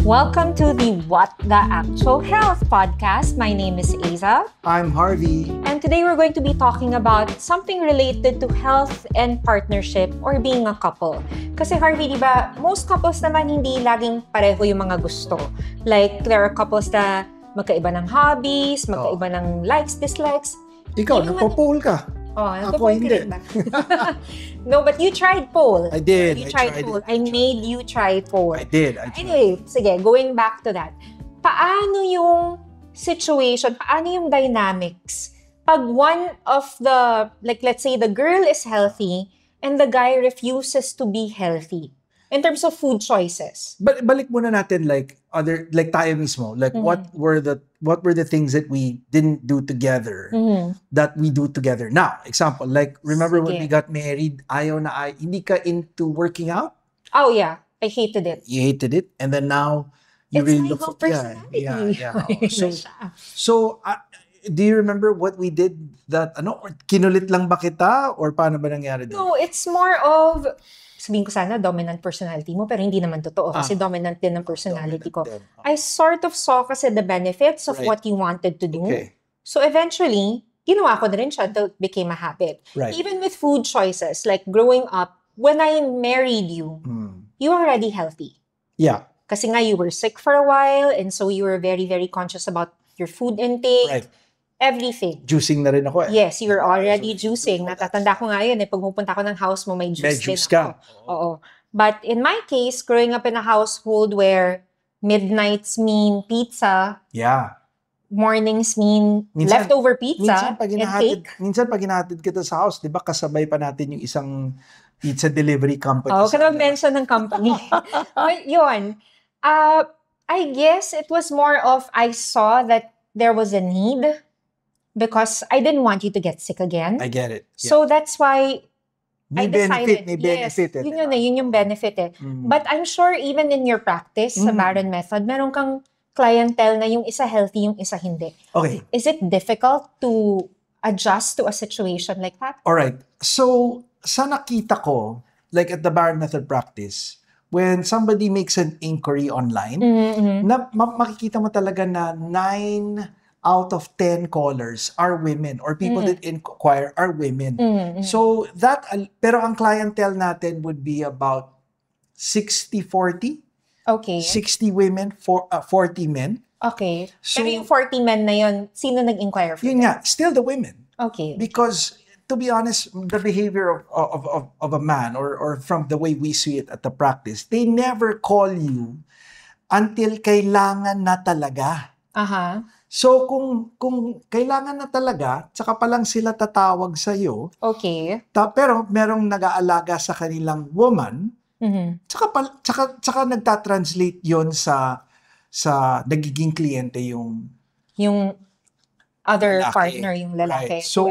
Welcome to the What the Actual Health podcast. My name is Aza. I'm Harvey. And today we're going to be talking about something related to health and partnership or being a couple. Kasi Harvey, di ba, most couples naman hindi laging pareho yung mga gusto. Like, there are couples na magkaiba ng hobbies, magkaiba ng likes, dislikes. Ikaw, nagpo-poll ka. Oh, ako hindi. No, but you tried poll. I did. You tried poll. I made you try poll. I did. Anyway, sige, going back to that. Paano yung situation, paano yung dynamics pag one of the, like let's say the girl is healthy and the guy refuses to be healthy in terms of food choices? Balik muna natin like tayo mismo. Like what were the things that we didn't do together that we do together now? Example, like remember when we got married, hindi ka into working out? Oh yeah, I hated it. You hated it, and then now you it's really my look whole for personality. So do you remember what we did that kinulit lang ba kita or paano ba nangyari doon? No, it's more of sabihin ko sana dominant personality mo pero hindi naman totoo kasi dominant din ng personality ko. I sort of saw kasi the benefits of what you wanted to do. Okay. So eventually, ginawa ko na rin siya until it became a habit. Right. Even with food choices, like growing up, when I married you, you were already healthy. Yeah. Kasi nga you were sick for a while and so you were very, very conscious about your food intake. Right. Everything. Juicing na rin ako eh. Yes, you were already juicing. Natatanda ko nga yun pag pupunta ko ng house mo, may juice din ako. Oo. But in my case, growing up in a household where midnights mean pizza, mornings mean leftover pizza, minsan pag hinahatid kita sa house, di ba kasabay pa natin yung isang pizza delivery company. Oo, ka mention ng company. But yun, I guess it was more of I saw that there was a need because I didn't want you to get sick again. I get it. Yeah. So that's why I decided. May benefit. Yes, yun yung benefit eh. But I'm sure even in your practice, sa Barron method, meron kang clientele na yung isa healthy, yung isa hindi. Okay. Is it difficult to adjust to a situation like that? Alright. So, sa nakita ko, like at the Barron method practice, when somebody makes an inquiry online, makikita mo talaga na 9 out of 10 callers are women or people that inquire are women. So that, pero ang clientele natin would be about 60-40. Okay. 60 women, 40 men. Okay. So, pero yung 40 men na yun, sino nag-inquire for yun nga, still the women. Okay. Because to be honest, the behavior of a man or from the way we see it at the practice, they never call you until kailangan na talaga. So kung kailangan na talaga, tsaka pa lang sila tatawag sa iyo. Okay. Pero merong nag-aalaga sa kanilang woman, tsaka nagta-translate 'yon sa nagiging kliyente yung other lalaki. partner, yung lalaki. Right. So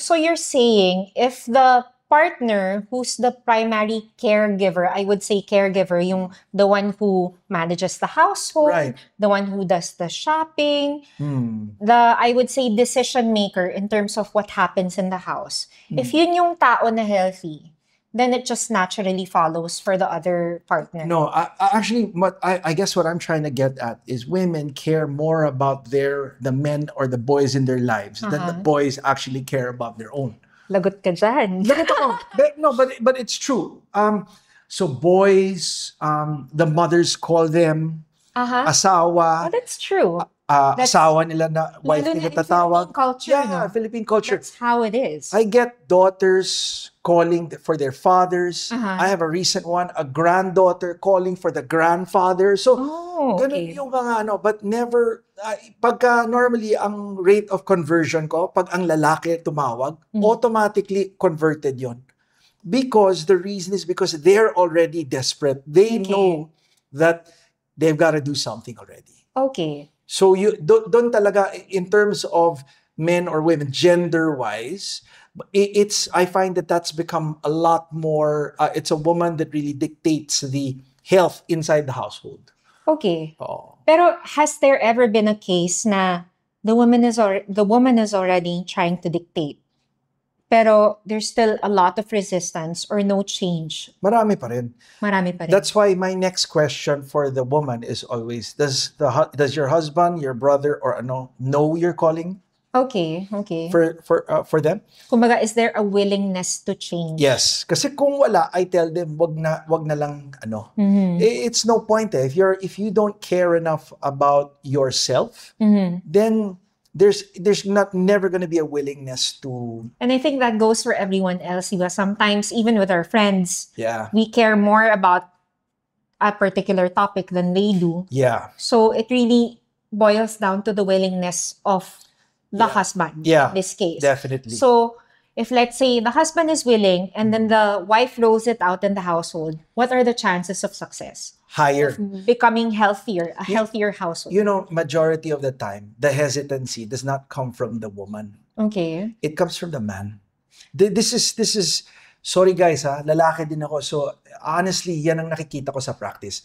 So you're saying if the partner who's the primary caregiver, I would say caregiver, the one who manages the household, the one who does the shopping, I would say decision maker in terms of what happens in the house. If yun yung tao na healthy, then it just naturally follows for the other partner. No, I guess what I'm trying to get at is women care more about the men or the boys in their lives than the boys actually care about their own. Lagot ka dyan. Lagot ako. No, but it's true. So boys, the mothers call them asawa. Oh, that's true. Asawa nila na wife nila tatawag. Philippine culture. Philippine culture. That's how it is. I get daughters calling for their fathers. I have a recent one, a granddaughter calling for the grandfather. So, ganun yung mga but never, pagka normally ang rate of conversion ko, pag ang lalaki tumawag, automatically converted yon. Because the reason is because they're already desperate. They know that they've got to do something already. Okay. So you don't talaga in terms of men or women gender-wise, I find that that's become a lot more. It's a woman that really dictates the health inside the household. Okay. Pero has there ever been a case na the woman is already trying to dictate pero there's still a lot of resistance or no change. Marami pa rin. Marami pa rin. That's why my next question for the woman is always, does your husband, your brother, or know you're calling? Okay. For them? Kumbaga, is there a willingness to change? Yes. Kasi kung wala, I tell them, wag na lang It's no point if you don't care enough about yourself, then there's never going to be a willingness to. And I think that goes for everyone else. Diba? Sometimes even with our friends, yeah, we care more about a particular topic than they do. Yeah. So it really boils down to the willingness of the husband. Yeah. In this case. Definitely. So if let's say the husband is willing and then the wife rolls it out in the household, what are the chances of success? Higher. Of becoming healthier, a healthier household. Majority of the time, the hesitancy does not come from the woman. Okay. It comes from the man. This is sorry guys lalaki din ako. So honestly, yan ang nakikita ko sa practice.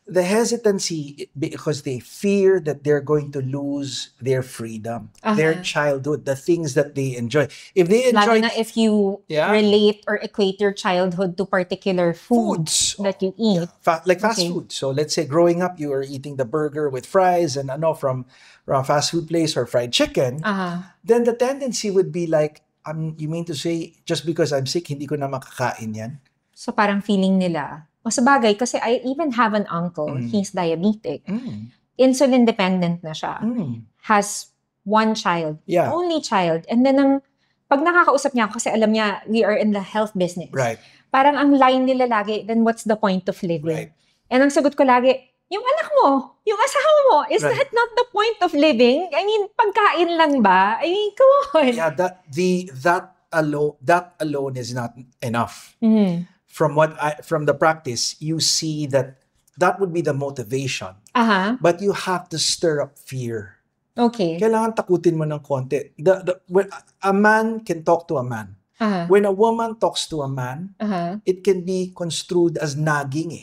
The hesitancy because they fear that they're going to lose their freedom, their childhood, the things that they enjoy. If they enjoy, lalo na if you relate or equate your childhood to particular foods that you eat, like fast food. So let's say growing up, you were eating the burger with fries and from a fast food place or fried chicken. Then the tendency would be like, you mean to say just because I'm sick, hindi ko na makakain yan? So parang feeling nila. O sa bagay, kasi I even have an uncle, he's diabetic. Insulin dependent na siya. Has one child. Only child. And then pag nakakausap niya ako, kasi alam niya, we are in the health business. Right. Parang ang line nila lagi, then what's the point of living? Right. And ang sagot ko lagi, yung anak mo, yung asawa mo, is that not the point of living? I mean, pagkain lang ba? I mean, come on. Yeah, that alone is not enough. From the practice, you see that would be the motivation. But you have to stir up fear. Okay. Kailangan takutin mo ng konti. When a man can talk to a man. When a woman talks to a man, it can be construed as nagging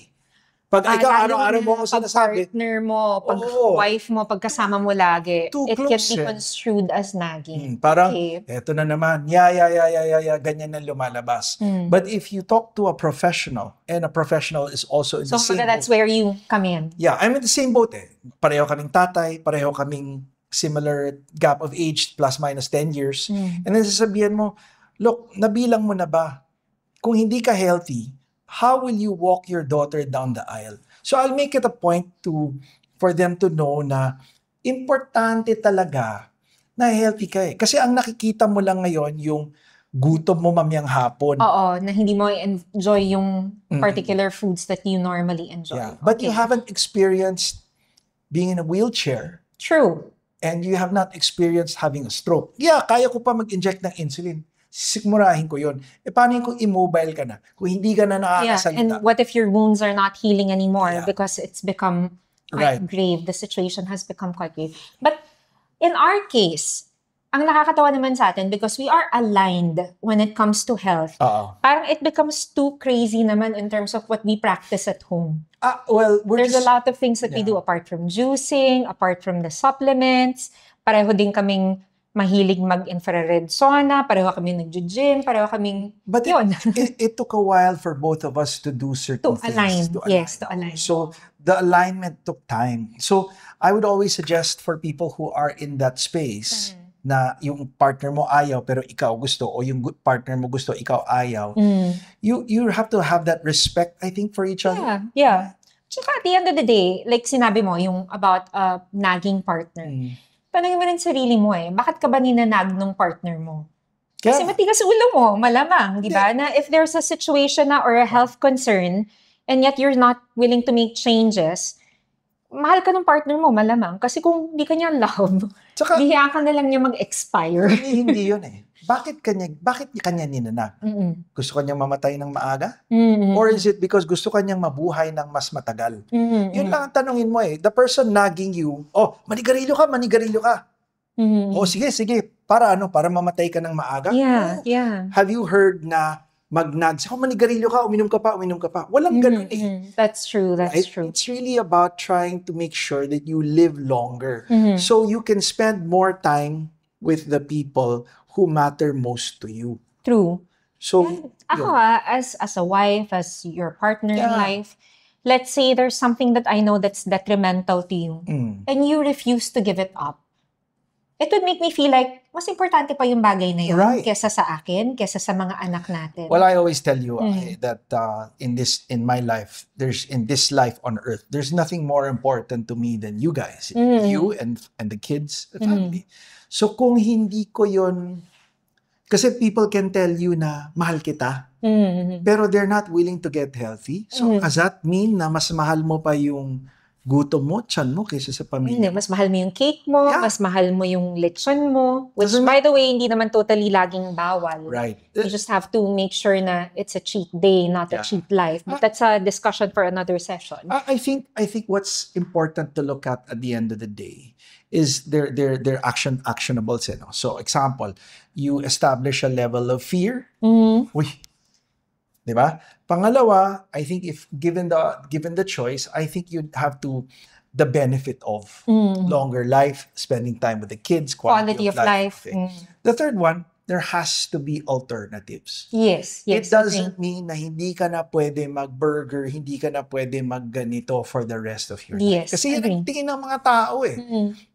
Pag ikaw araw-araw mo ako sinasabi, partner mo, pag wife mo, pagkasama mo lagi, it can be construed as nagging. Parang, eto na naman, ganyan na lumalabas. But if you talk to a professional, and a professional is also in the same boat. That's where you come in. Yeah, I'm in the same boat Pareho kaming tatay, pareho kaming similar gap of age, plus minus 10 years. And then sasabihan mo, look, nabilang mo na ba? Kung hindi ka healthy, how will you walk your daughter down the aisle? So I'll make it a point for them to know na importante talaga na healthy ka Kasi ang nakikita mo lang ngayon yung gutom mo mamayang hapon. Oo, na hindi mo enjoy yung particular foods that you normally enjoy. Yeah. But you haven't experienced being in a wheelchair. True. And you have not experienced having a stroke. Yeah, kaya ko pa mag-inject ng insulin. Sikmurahin ko yun. Paano kung immobile ka na? Kung hindi ka na nakakasalita. And what if your wounds are not healing anymore because it's become quite grave? The situation has become quite grave. But in our case, ang nakakatawa naman sa atin because we are aligned when it comes to health. Parang it becomes too crazy naman in terms of what we practice at home. There's a lot of things that we do apart from juicing, apart from the supplements. Pareho din kaming mahilig mag-infrared sauna, pareho kami nag-gym, pareho kaming yun. It took a while for both of us to do certain things. To align. So the alignment took time. So I would always suggest for people who are in that space na yung partner mo ayaw pero ikaw gusto o yung partner mo gusto ikaw ayaw. You have to have that respect, I think, for each other. Yeah. Tsaka at the end of the day, like sinabi mo, yung about nagging partner. Tanongin mo rin sarili mo bakit ka ba ninanag nung partner mo? Kasi matigas ulo mo, malamang, di ba? Na if there's a situation or a health concern, and yet you're not willing to make changes, mahal ka ng partner mo, malamang. Kasi kung di ka niya love, bihiyaan ka na lang niya mag-expire. Hindi yun Bakit kanya ninanag? Gusto kanyang mamatay ng maaga? Or is it because gusto kanyang mabuhay ng mas matagal? Yun lang ang tanungin mo The person nagging you, manigarilyo ka. Sige. Para mamatay ka ng maaga? Yeah. Have you heard na mag-nag? Manigarilyo ka, uminom ka pa. Walang ganun That's true. It's really about trying to make sure that you live longer. So you can spend more time with the people who matter most to you. True. So, And ako as a wife, as your partner in life, let's say there's something that I know that's detrimental to you, and you refuse to give it up. It would make me feel like mas importante pa yung bagay na yun kesa sa akin, kesa sa mga anak natin. Well, I always tell you that in my life, in this life on earth, there's nothing more important to me than you guys, you and the kids, the family. So kung hindi ko yun, kasi people can tell you na mahal kita, pero they're not willing to get healthy. So does that mean na mas mahal mo pa yung gutom mo, tiyan mo, kaysa sa pamilya? Hindi, mas mahal mo yung cake mo, mas mahal mo yung lechon mo, which by the way, hindi naman totally laging bawal. Right. You just have to make sure na it's a cheat day, not a cheat life. But that's a discussion for another session. I think what's important to look at the end of the day is their actionables. So example, you establish a level of fear. Uy, diba? Pangalawa, I think if given the choice, I think you'd have the benefit of longer life, spending time with the kids, quality of life. The third one, there has to be alternatives. Yes. It doesn't mean na hindi ka na pwede mag-burger, hindi ka na pwede mag-ganito for the rest of your life. Kasi yun ang tingin ng mga tao eh.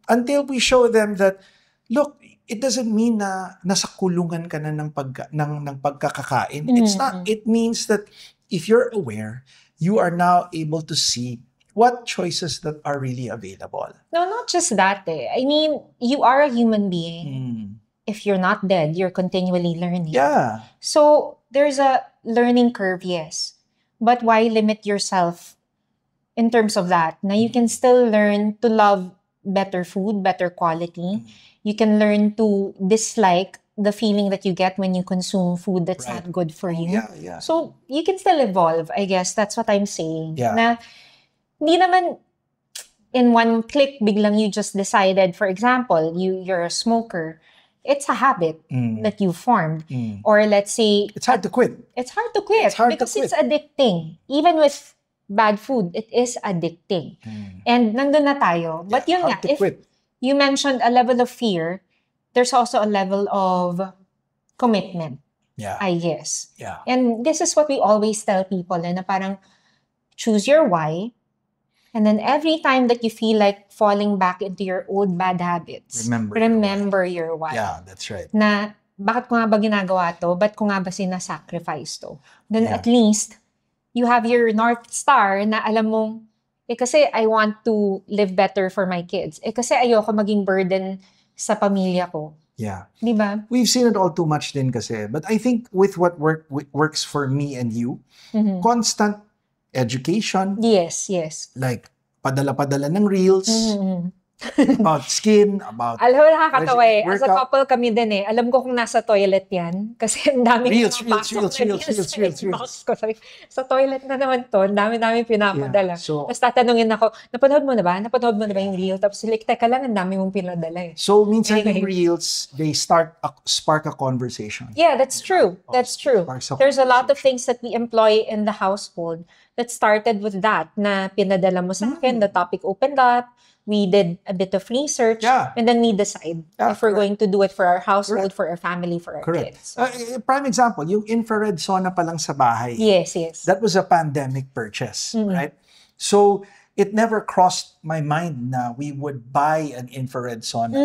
Until we show them that, look, it doesn't mean na nasa kulungan ka na ng pagkakakain. It's not. It means that if you're aware, you are now able to see what choices that are really available. No, not just that. I mean, you are a human being. If you're not dead, you're continually learning. Yeah. So there's a learning curve, yes. But why limit yourself in terms of that? Now you can still learn to love better food, better quality. You can learn to dislike the feeling that you get when you consume food that's not good for you. Yeah. So you can still evolve, I guess. That's what I'm saying. Yeah. Na, hindi naman in one click, biglang you just decided, for example, you're a smoker. It's a habit that you formed. Or let's say... It's hard to quit. It's hard to quit because it's addicting. Even with bad food, it is addicting. And nandun na tayo. But yun nga, if you mentioned a level of fear, there's also a level of commitment, I guess. Yeah. And this is what we always tell people, na parang choose your why, and then every time that you feel like falling back into your old bad habits, remember your why. Yeah, that's right. Na, bakit ko nga ba ginagawa to? Ba't ko nga ba sinasacrifice to? Then at least, you have your North Star na alam mong, kasi I want to live better for my kids. Kasi ayoko maging burden sa pamilya ko. Yeah. Diba? We've seen it all too much din kasi. But I think with what works for me and you, constant education. Yes. Like, padala-padala ng reels. About skin, about... Alam mo, nakakatawa eh. As a couple kami din eh. Alam ko kung nasa toilet yan. Kasi ang dami Reels. Sa toilet na naman to, ang dami pinapadala. Yeah, so, tapos tatanungin ako, napanood mo na ba? Napanood mo na ba yung reel? Tapos like, teka lang, ang dami mong pinadala eh. So, minsan yung reels, they spark a conversation. Yeah, that's true. That's true. There's a lot of things that we employ in the household that started with that, na pinadala mo sa akin, the topic opened up, we did a bit of research, and then we decide if we're going to do it for our household, for our family, for our kids. Prime example, yung infrared sauna pa lang sa bahay. Yes. That was a pandemic purchase, right? So, it never crossed my mind na we would buy an infrared sauna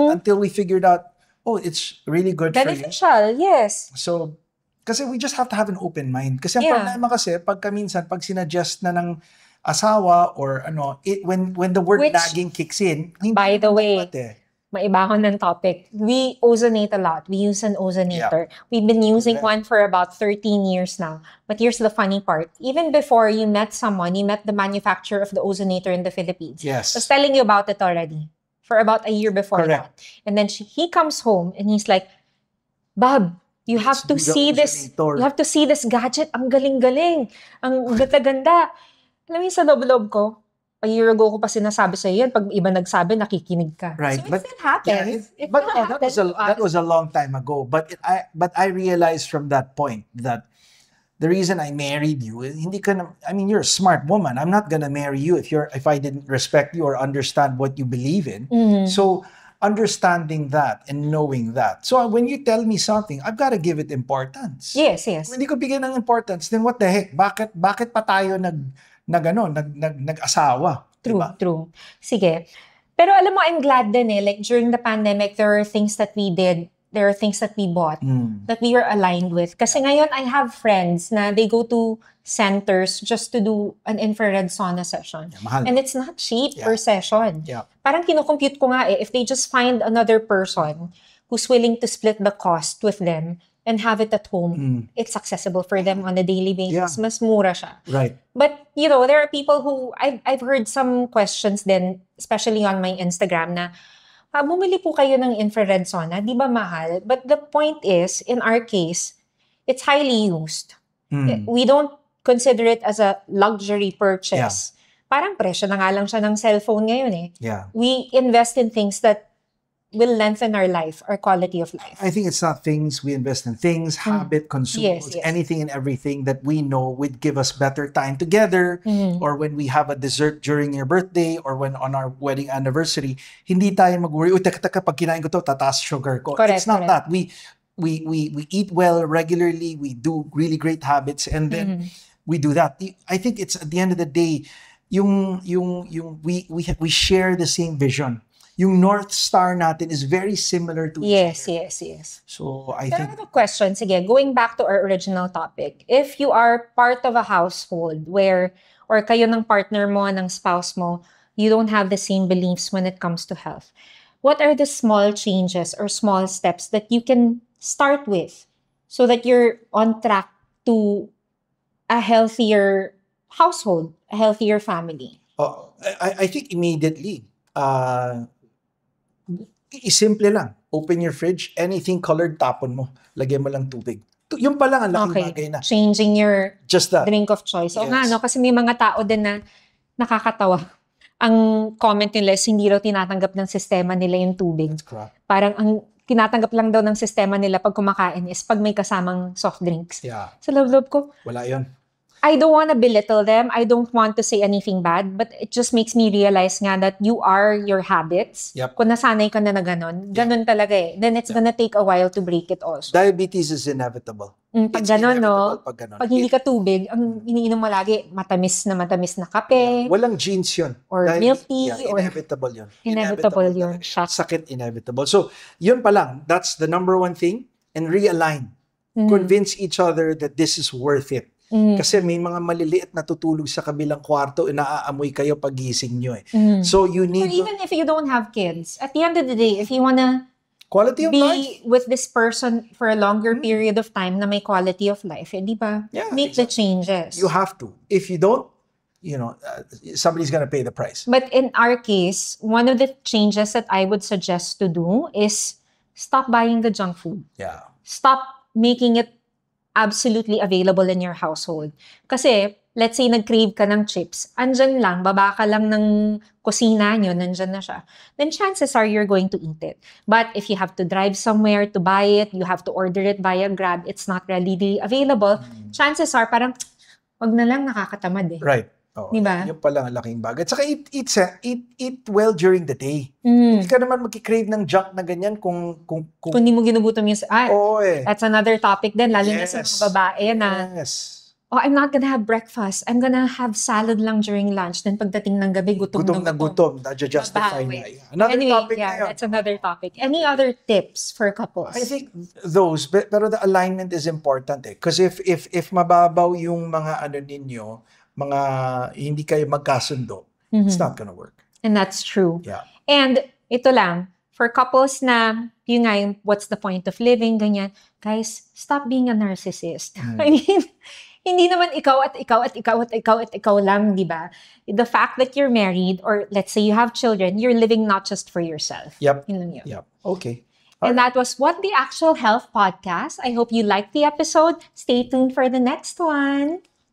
until we figured out, oh, it's really good for you. Beneficial, yes. So, kasi we just have to have an open mind. Kasi ang problema kasi, pag sinuggest na ng asawa or when the word nagging kicks in, by the way, maiba ko ng topic. We ozonate a lot. We use an ozonator. We've been using one for about 13 years now. But here's the funny part. Even before you met someone, you met the manufacturer of the ozonator in the Philippines. Yes. I was telling you about it already. For about a year before that. And then he comes home and he's like, Bob, you have to see this. You have to see this gadget. Ang galing-galing. Ang ganda-ganda. Alam mo sa loob-loob ko, a year ago ko pa sinasabi sa yan, pag iba nagsabi, nakikinig ka. Right. So it still happens. That was a long time ago. But I realized from that point that the reason I married you, you're a smart woman. I'm not gonna marry you if I didn't respect you or understand what you believe in. So understanding that and knowing that. So when you tell me something, I've got to give it importance. Yes. Kung hindi ko bigyan ng importance, then what the heck? Bakit pa tayo nag-asawa? True. Sige. Pero alam mo, I'm glad din like during the pandemic, there are things that we did, there are things that we bought that we were aligned with. Kasi ngayon, I have friends na they go to centers just to do an infrared sauna session. Mahal. And it's not cheap per session. Yeah. Parang kinukompute ko nga if they just find another person who's willing to split the cost with them and have it at home, it's accessible for them on a daily basis. Yeah. Mas mura siya. Right. But, there are people who, I've heard some questions then, especially on my Instagram na, bumili po kayo ng infrared sauna, di ba mahal? But the point is, in our case, it's highly used. We don't consider it as a luxury purchase. Parang presyo na nga lang siya ng cellphone ngayon eh. Yeah. We invest in things that will lengthen our life, our quality of life. I think it's not things. We invest in things, habit, consumables, anything and everything that we know would give us better time together, or when we have a dessert during your birthday, or when on our wedding anniversary, hindi tayo mag-worry, teka, pag kinain ko to, tataas sugar ko. Correct, it's not that. We eat well regularly, we do really great habits, and then we do that. I think it's at the end of the day, we share the same vision. Yung North Star natin is very similar to each other. Yes. So I Pero think... I have a question. Sige, going back to our original topic. If you are part of a household where, or kayo ng partner mo, ng spouse mo, you don't have the same beliefs when it comes to health, what are the small changes or small steps that you can start with so that you're on track to a healthier household, a healthier family? I think immediately, simple lang. Open your fridge, anything colored, tapon mo. Lagyan mo lang tubig. Yung pa lang ang laking bagay na. Changing your Just that. drink of choice. O nga, no? Kasi may mga tao din na nakakatawa. Ang comment nila is hindi raw tinatanggap ng sistema nila yung tubig. That's crap. Parang ang tinatanggap lang daw ng sistema nila pag kumakain is pag may kasamang soft drinks. Yeah. Sa loob-loob ko, Wala yun. I don't want to belittle them. I don't want to say anything bad, but it just makes me realize nga that you are your habits. Yep. Kung nasanay ka na ganun talaga eh. Then it's gonna take a while to break it also. Diabetes is inevitable. Pag It's ganun, inevitable no? pag ganun. Pag hindi ka tubig, ang iniinom mo lagi, matamis na kape. Walang genes yun. Or milk tea, or- Inevitable yun. Inevitable yun. Talaga. Sakit, inevitable. So, yun pa lang. That's the number one thing. And realign. Convince each other that this is worth it. Kasi may mga maliliit na tutulog sa kabilang kwarto, inaamoy kayo pagising nyo eh. So, you Or need even if you don't have kids, at the end of the day, if you wanna quality of life. be with this person for a longer period of time na may quality of life, di ba? Yeah, Make the changes. You have to. If you don't, somebody's gonna pay the price. But in our case, one of the changes that I would suggest to do is stop buying the junk food. Yeah. Stop making it absolutely available in your household. Kasi, let's say, nag-crave ka ng chips, andyan lang, baba ka lang ng kusina nyo, nandyan na siya. Then chances are you're going to eat it. But if you have to drive somewhere to buy it, you have to order it via Grab, it's not readily available, chances are parang, wag na lang, nakakatamad eh. Right. Oh, Diba? Yung pala ang laking bagay. At saka eat well during the day. Mm. Hindi ka naman magki-crave ng junk na ganyan kung Kung hindi mo ginugutom yung... Oo eh. That's another topic din, lalo na sa Yes. mga babae na, Yes. I'm not gonna have breakfast. I'm gonna have salad lang during lunch. Then pagdating ng gabi, gutom Na gutom. Justify na. Babawi. Another Anyway, topic na yun. that's another topic. Any other tips for couples? I think those, pero the alignment is important eh. Because if mababaw yung mga ninyo, mga hindi kayo magkasundo, it's not gonna work. And that's true. Yeah. And ito lang, for couples na, yun nga yung what's the point of living, ganyan, guys, stop being a narcissist. I mean, hindi naman ikaw at ikaw at ikaw at ikaw at ikaw lang, di ba? The fact that you're married, or let's say you have children, you're living not just for yourself. Yep. Yun lang yun. Yep. Okay. And that was What the Actual Health Podcast. I hope you liked the episode. Stay tuned for the next one.